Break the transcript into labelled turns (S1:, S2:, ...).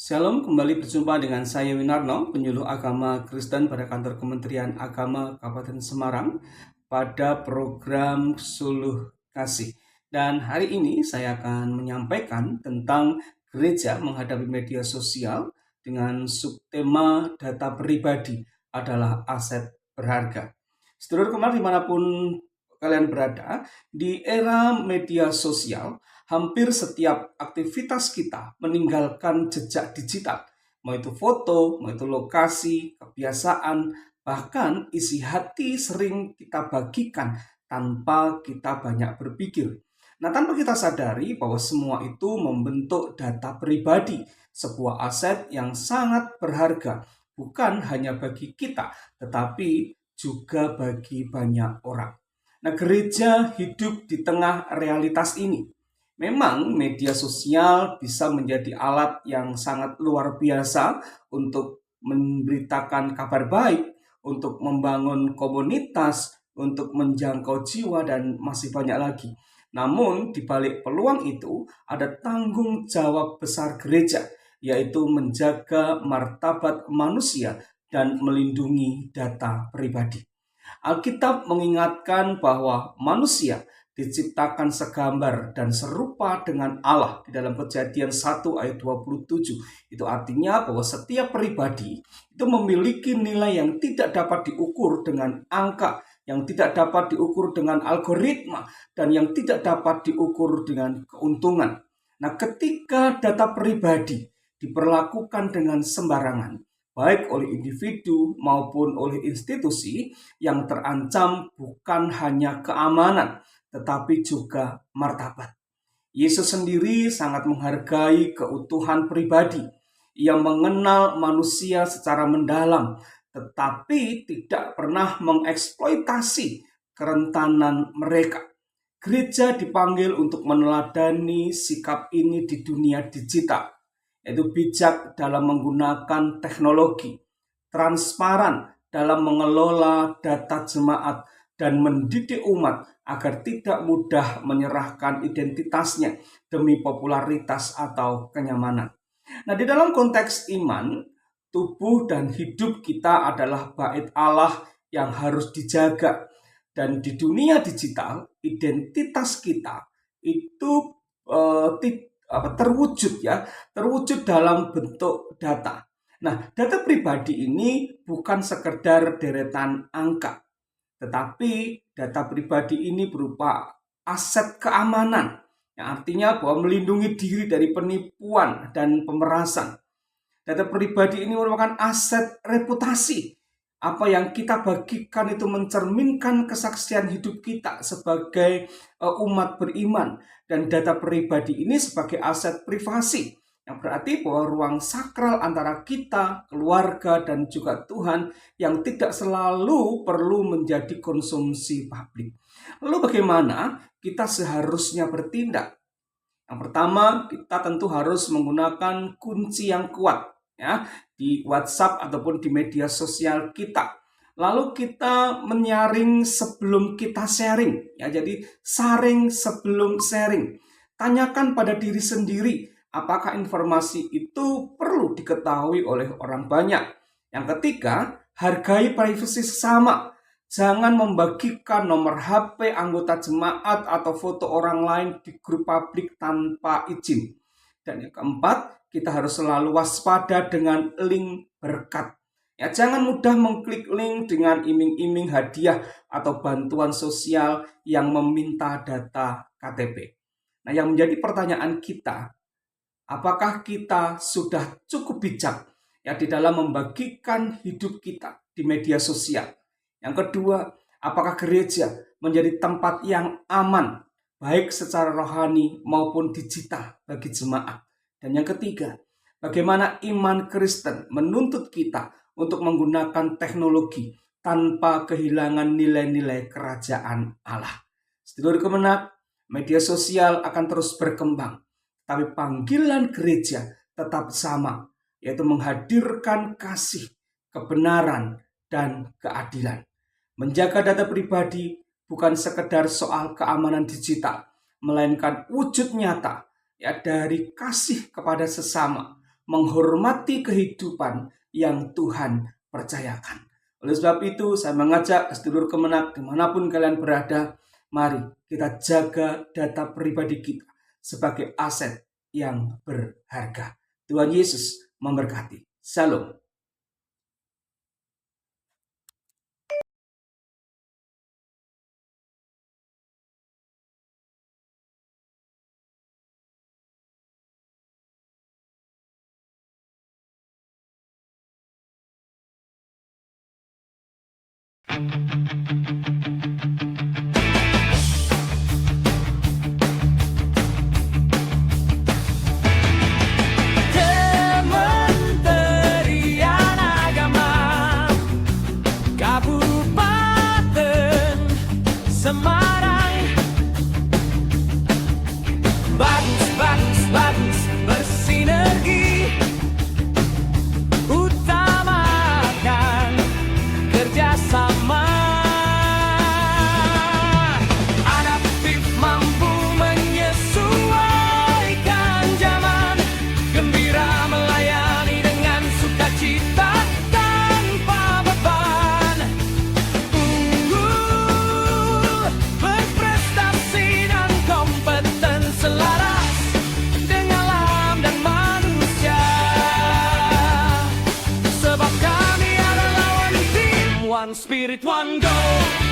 S1: Shalom, kembali berjumpa dengan saya Winarno, penyuluh agama Kristen pada kantor Kementerian Agama Kabupaten Semarang pada program Suluh Kasih. Dan hari ini saya akan menyampaikan tentang gereja menghadapi media sosial dengan subtema data pribadi adalah aset berharga. Sedulur kemarin dimanapun kalian berada, di era media sosial, hampir setiap aktivitas kita meninggalkan jejak digital. Mau itu foto, mau itu lokasi, kebiasaan, bahkan isi hati sering kita bagikan tanpa kita banyak berpikir. Nah, tanpa kita sadari bahwa semua itu membentuk data pribadi, sebuah aset yang sangat berharga, bukan hanya bagi kita, tetapi juga bagi banyak orang. Nah, gereja hidup di tengah realitas ini. Memang media sosial bisa menjadi alat yang sangat luar biasa untuk memberitakan kabar baik, untuk membangun komunitas, untuk menjangkau jiwa, dan masih banyak lagi. Namun, di balik peluang itu ada tanggung jawab besar gereja, yaitu menjaga martabat manusia dan melindungi data pribadi. Alkitab mengingatkan bahwa manusia diciptakan segambar dan serupa dengan Allah di dalam Kejadian 1 ayat 27. Itu artinya bahwa setiap pribadi itu memiliki nilai yang tidak dapat diukur dengan angka, yang tidak dapat diukur dengan algoritma, dan yang tidak dapat diukur dengan keuntungan. Nah, ketika data pribadi diperlakukan dengan sembarangan, baik oleh individu maupun oleh institusi, yang terancam bukan hanya keamanan, tetapi juga martabat. Yesus sendiri sangat menghargai keutuhan pribadi. Ia mengenal manusia secara mendalam, tetapi tidak pernah mengeksploitasi kerentanan mereka. Gereja dipanggil untuk meneladani sikap ini di dunia digital, yaitu bijak dalam menggunakan teknologi, transparan dalam mengelola data jemaat, dan mendidik umat agar tidak mudah menyerahkan identitasnya demi popularitas atau kenyamanan. Nah, di dalam konteks iman, tubuh dan hidup kita adalah bait Allah yang harus dijaga. Dan di dunia digital, identitas kita itu terwujud dalam bentuk data. Nah, data pribadi ini bukan sekedar deretan angka, tetapi data pribadi ini berupa aset keamanan, yang artinya bahwa melindungi diri dari penipuan dan pemerasan. Data pribadi ini merupakan aset reputasi. Apa yang kita bagikan itu mencerminkan kesaksian hidup kita sebagai umat beriman. Dan data pribadi ini sebagai aset privasi, yang berarti bahwa ruang sakral antara kita, keluarga, dan juga Tuhan yang tidak selalu perlu menjadi konsumsi publik. Lalu bagaimana kita seharusnya bertindak? Yang pertama, kita tentu harus menggunakan kunci yang kuat, ya, di WhatsApp ataupun di media sosial kita. Lalu kita menyaring sebelum kita sharing, ya. Jadi saring sebelum sharing. Tanyakan pada diri sendiri, apakah informasi itu perlu diketahui oleh orang banyak. Yang ketiga, hargai privasi sesama. Jangan membagikan nomor HP anggota jemaat atau foto orang lain di grup publik tanpa izin. Dan yang keempat, kita harus selalu waspada dengan link berkat. Ya, jangan mudah mengklik link dengan iming-iming hadiah atau bantuan sosial yang meminta data KTP. Nah, yang menjadi pertanyaan kita, apakah kita sudah cukup bijak ya di dalam membagikan hidup kita di media sosial? Yang kedua, apakah gereja menjadi tempat yang aman, baik secara rohani maupun digital bagi jemaat? Dan yang ketiga, bagaimana iman Kristen menuntut kita untuk menggunakan teknologi tanpa kehilangan nilai-nilai kerajaan Allah? Sedulur kemenak, media sosial akan terus berkembang, tapi panggilan gereja tetap sama, yaitu menghadirkan kasih, kebenaran, dan keadilan. Menjaga data pribadi bukan sekedar soal keamanan digital, melainkan wujud nyata ya dari kasih kepada sesama, menghormati kehidupan yang Tuhan percayakan. Oleh sebab itu, saya mengajak sedulur Kemenak dimanapun kalian berada, mari kita jaga data pribadi kita sebagai aset yang berharga. Tuhan Yesus memberkati. Shalom.
S2: Kementerian Agama Kabupaten Semarang, bagus, bagus, bagus, bersinergi, utamakan kerjasama, adaptif, mampu menyesuaikan zaman, gembira melayani dengan sukacita tanpa beban, berprestasi dan kompeten selaras dengan alam dan manusia, sebab kami adalah one team, one spirit, one goal.